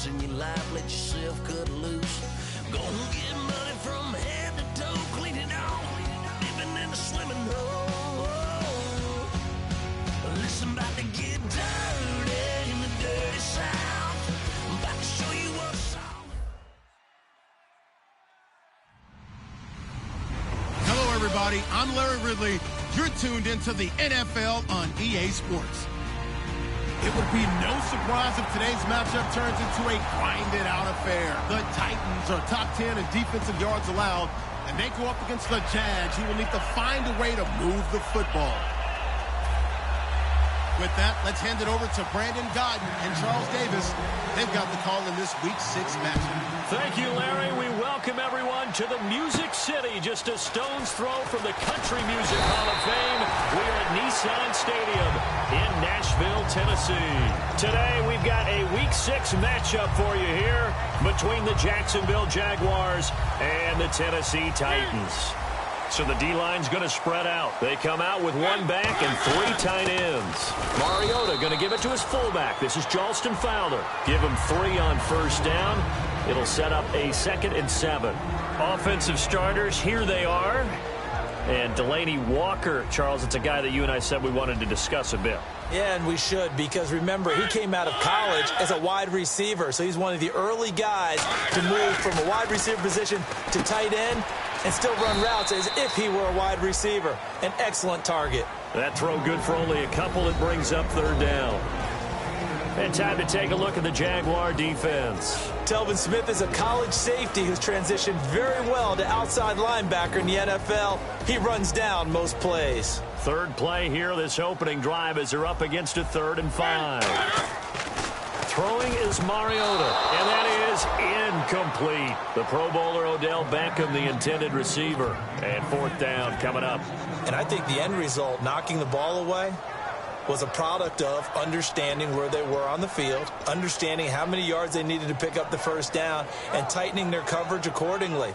once in your life, let yourself cut loose. Go and get money from head to toe, clean it off, living in a swimming hole. Listen, about to get dirty in the dirty South. I'm about to show you what's up. Hello, everybody. I'm Larry Ridley. You're tuned into the NFL on EA Sports. It would be no surprise if today's matchup turns into a grinded-out affair. The Titans are top 10 in defensive yards allowed, and they go up against the Jags, who will need to find a way to move the football. With that, let's hand it over to Brandon Godden and Charles Davis. They've got the call in this Week 6 matchup. Thank you, Larry. We welcome everyone to the Music City, just a stone's throw from the Country Music Hall of Fame. We are at Nissan Stadium in Nashville, Tennessee. Today, we've got a Week 6 matchup for you here between the Jacksonville Jaguars and the Tennessee Titans. So the D-line's going to spread out. They come out with one back and three tight ends. Mariota going to give it to his fullback. This is Jalston Fowler. Give him 3 on first down. It'll set up a 2nd and 7. Offensive starters, here they are. And Delaney Walker, Charles, it's a guy that you and I said we wanted to discuss a bit. Yeah, and we should, because remember, he came out of college as a wide receiver, so he's one of the early guys to move from a wide receiver position to tight end and still run routes as if he were a wide receiver. An excellent target. That throw good for only a couple. It brings up 3rd down. And time to take a look at the Jaguar defense. Telvin Smith is a college safety who's transitioned very well to outside linebacker in the NFL. He runs down most plays. 3rd play here, this opening drive, as they're up against a 3rd and 5. Throwing is Mariota, and that is incomplete. The Pro Bowler Odell Beckham, the intended receiver. And 4th down coming up. And I think the end result, knocking the ball away, was a product of understanding where they were on the field, understanding how many yards they needed to pick up the first down, and tightening their coverage accordingly.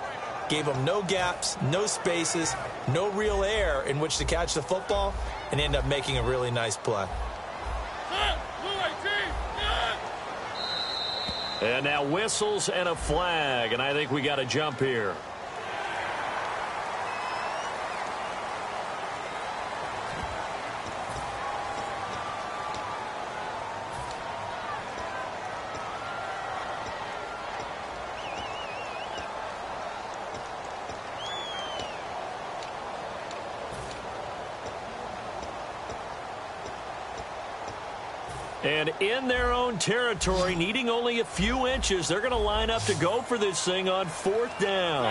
Gave them no gaps, no spaces, no real air in which to catch the football, and end up making a really nice play. And now whistles and a flag, and I think we got a jump here. And in their own territory, needing only a few inches, they're going to line up to go for this thing on 4th down.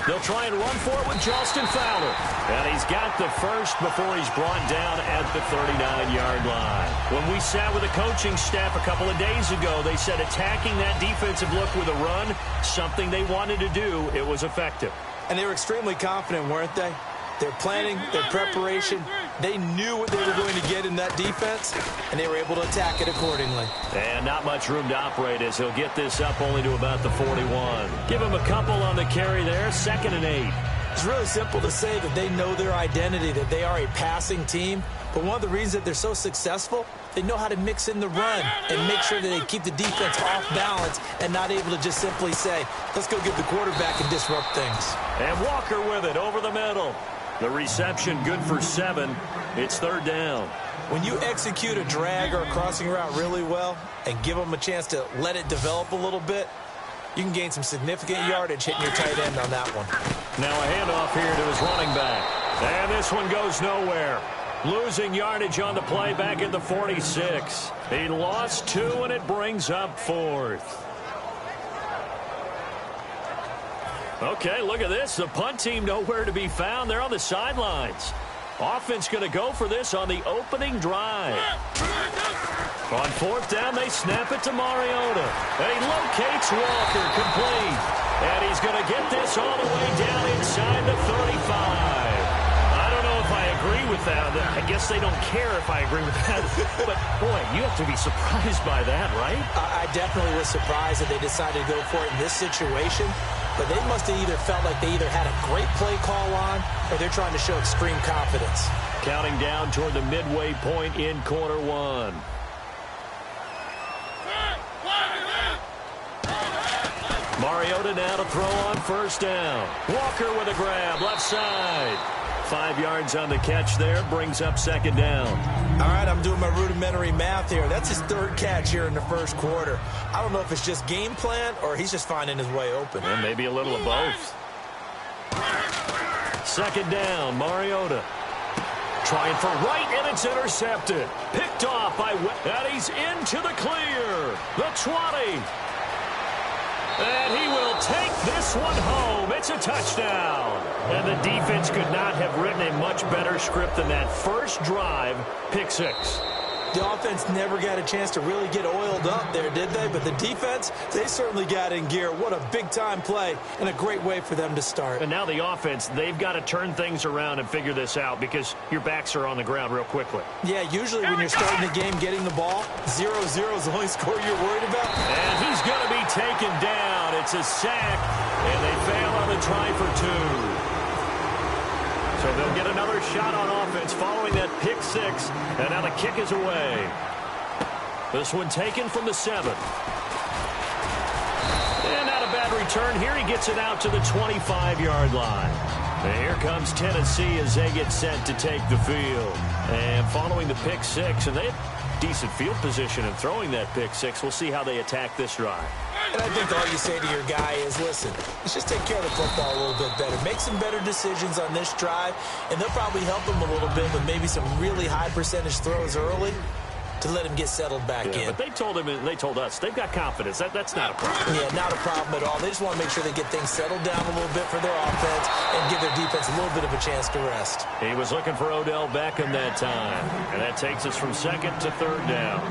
They'll try and run for it with Jalston Fowler. And he's got the first before he's brought down at the 39-yard line. When we sat with the coaching staff a couple of days ago, they said attacking that defensive look with a run, something they wanted to do, it was effective. And they were extremely confident, weren't they? Their planning, their preparation, they knew what they were going to get in that defense, and they were able to attack it accordingly. And not much room to operate as he'll get this up only to about the 41. Give him a couple on the carry there, 2nd and 8. It's really simple to say that they know their identity, that they are a passing team. But one of the reasons that they're so successful, they know how to mix in the run and make sure that they keep the defense off balance and not able to just simply say, let's go get the quarterback and disrupt things. And Walker with it over the middle. The reception good for 7. It's 3rd down. When you execute a drag or a crossing route really well and give them a chance to let it develop a little bit, you can gain some significant yardage hitting your tight end on that one. Now a handoff here to his running back. And this one goes nowhere. Losing yardage on the play back at the 46. He lost 2, and it brings up 4th. Okay, look at this. The punt team nowhere to be found. They're on the sidelines. Offense going to go for this on the opening drive. On 4th down, they snap it to Mariota. And he locates Walker, complete. And he's going to get this all the way down inside the 35. I don't know if I agree with that. I guess they don't care if I agree with that. But, boy, you have to be surprised by that, right? I definitely was surprised that they decided to go for it in this situation. But they must have either felt like they either had a great play call on or they're trying to show extreme confidence. Counting down toward the midway point in quarter 1. Mariota now to throw on first down. Walker with a grab, left side. 5 yards on the catch there, brings up second down. All right, I'm doing my rudimentary math here. That's his 3rd catch here in the first quarter. I don't know if it's just game plan or he's just finding his way open. And maybe a little of both. Second down, Mariota. Trying for right, and it's intercepted. Picked off by and he's into the clear. The 20. And he will take this one home. It's a touchdown. And the defense could not have written a much better script than that first drive, pick 6. The offense never got a chance to really get oiled up there, did they? But the defense, they certainly got in gear. What a big-time play and a great way for them to start. And now the offense, they've got to turn things around and figure this out because your backs are on the ground real quickly. Yeah, usually when you're starting the game getting the ball, 0-0 is the only score you're worried about. And he's going to be taken down. It's a sack, and they fail on the try for 2. So they'll get another shot on offense following that pick 6. And now the kick is away. This one taken from the 7. And not a bad return here. He gets it out to the 25-yard line. And here comes Tennessee as they get set to take the field. And following the pick 6, and they have decent field position in throwing that pick 6. We'll see how they attack this drive. And I think all you say to your guy is, listen, let's just take care of the football a little bit better. Make some better decisions on this drive, and they'll probably help him a little bit with maybe some really high percentage throws early to let him get settled back in. But they told him, and they told us, they've got confidence. That's not a problem. Yeah, not a problem at all. They just want to make sure they get things settled down a little bit for their offense and give their defense a little bit of a chance to rest. He was looking for Odell Beckham that time, and that takes us from 2nd to 3rd down.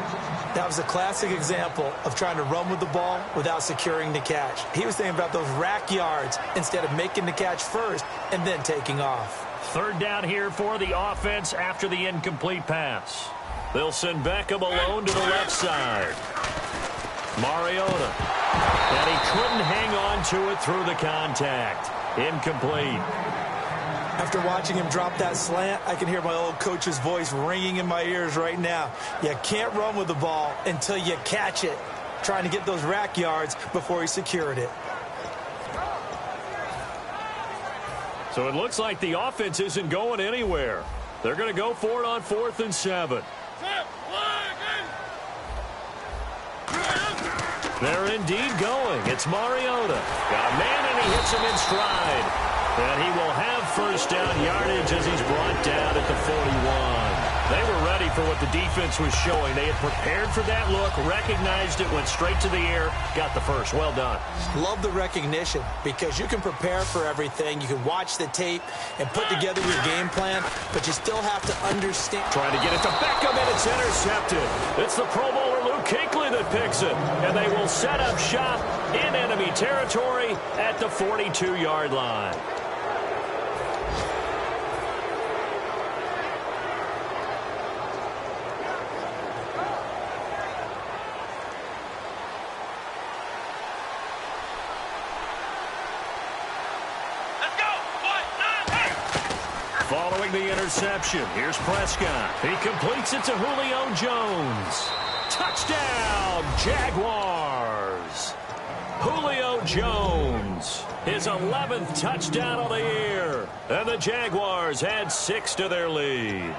That was a classic example of trying to run with the ball without securing the catch. He was thinking about those rack yards instead of making the catch first and then taking off. 3rd down here for the offense after the incomplete pass. They'll send Beckham alone to the left side. Mariota. And he couldn't hang on to it through the contact. Incomplete. After watching him drop that slant, I can hear my old coach's voice ringing in my ears right now. You can't run with the ball until you catch it. Trying to get those rack yards before he secured it. So it looks like the offense isn't going anywhere. They're going to go for it on 4th and 7. They're indeed going. It's Mariota. Got a man, and he hits him in stride. And he will have first down yardage as he's brought down at the 41. They were ready for what the defense was showing. They had prepared for that look, recognized it, went straight to the air, got the first. Well done. Love the recognition because you can prepare for everything. You can watch the tape and put together your game plan, but you still have to understand. Trying to get it to Beckham, and it's intercepted. It's the Pro Bowler Luke Kuechly that picks it, and they will set up shop in enemy territory at the 42-yard line. Following the interception, here's Prescott. He completes it to Julio Jones. Touchdown, Jaguars. Julio Jones, his 11th touchdown of the year. And the Jaguars add 6 to their lead.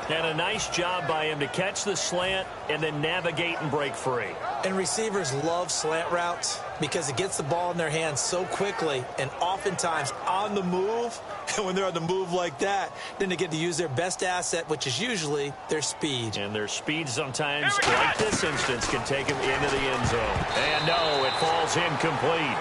And a nice job by him to catch the slant and then navigate and break free. And receivers love slant routes because it gets the ball in their hands so quickly and oftentimes on the move. And when they're on the move like that, then they get to use their best asset, which is usually their speed. And their speed sometimes, like this instance, can take them into the end zone. And no, it falls incomplete.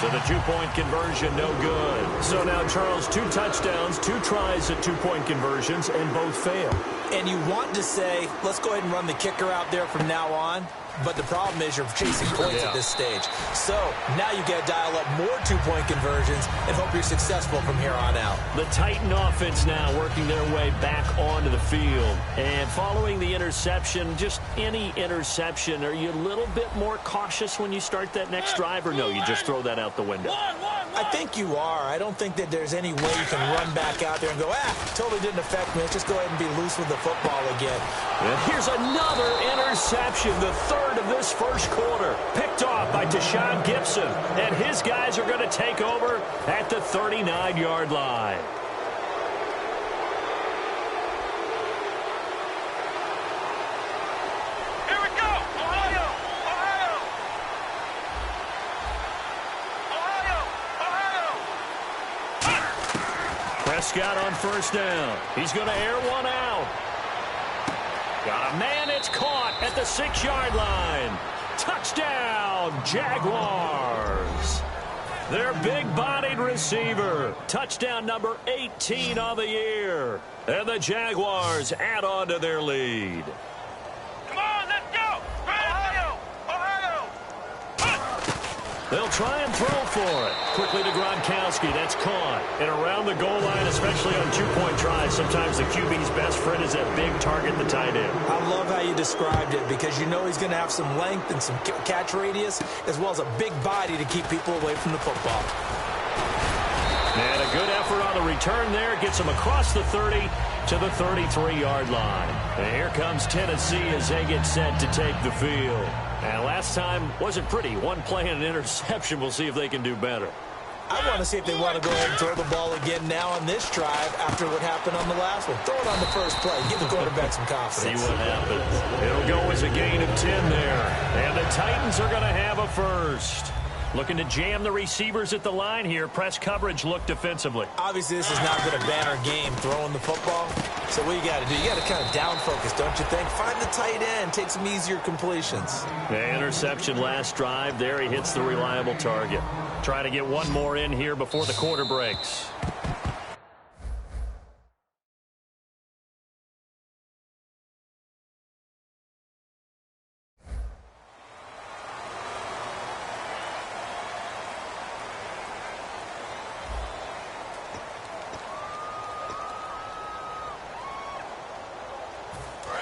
So the two-point conversion, no good. So now, Charles, 2 touchdowns, 2 tries at two-point conversions, and both fail. And you want to say, let's go ahead and run the kicker out there from now on. But the problem is you're chasing points at this stage. So now you got to dial up more two-point conversions and hope you're successful from here on out. The Titan offense now working their way back onto the field. And following the interception, just any interception, are you a little bit more cautious when you start that next drive, or no, you just throw that out the window? I think you are. I don't think that there's any way you can run back out there and go, totally didn't affect me. Let's just go ahead and be loose with the football again. And here's another interception, the 3rd of this first quarter. Picked off by Deshaun Gibson. And his guys are going to take over at the 39-yard line. Prescott on first down. He's going to air one out. Got a man. It's caught at the 6-yard line. Touchdown, Jaguars. Their big-bodied receiver. Touchdown number 18 on the year. And the Jaguars add on to their lead. Come on, let's go. Ohio, Ohio. They'll try and throw for it. Quickly to Gronkowski. That's caught. And around the goal line, especially on two-point tries, sometimes the QB's best friend is that big target, the tight end. I love how you described it because you know he's going to have some length and some catch radius as well as a big body to keep people away from the football. And a good effort on the return there. Gets him across the 30 to the 33-yard line. And here comes Tennessee as they get set to take the field. And last time wasn't pretty. One play and an interception. We'll see if they can do better. I want to see if they want to go ahead and throw the ball again now on this drive after what happened on the last one. Throw it on the first play. Give the quarterback some confidence. See what happens. It'll go as a gain of 10 there. And the Titans are going to have a first. Looking to jam the receivers at the line here. Press coverage look defensively. Obviously, this has not been a banner game throwing the football. So what you got to do, you got to kind of down focus, don't you think? Find the tight end. Take some easier completions. The interception last drive. There he hits the reliable target. Trying to get one more in here before the quarter breaks.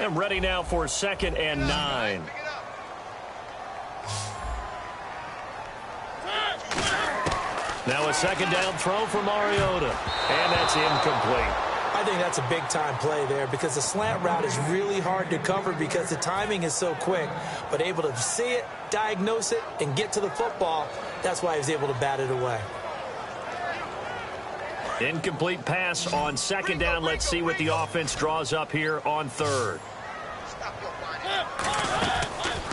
And ready now for 2nd and 9. Now a 2nd down throw for Mariota. And that's incomplete. I think that's a big-time play there because the slant route is really hard to cover because the timing is so quick. But able to see it, diagnose it, and get to the football, that's why he was able to bat it away. Incomplete pass on 2nd down. Let's see what the offense draws up here on 3rd.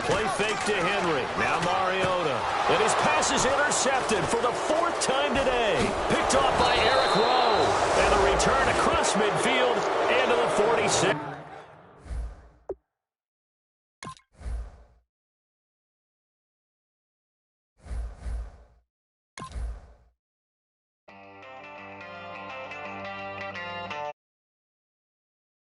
Play fake to Henry. Now Mariota. And his pass is intercepted for the 4th time today. Picked off by Eric Rowe. And the return across midfield into the 46.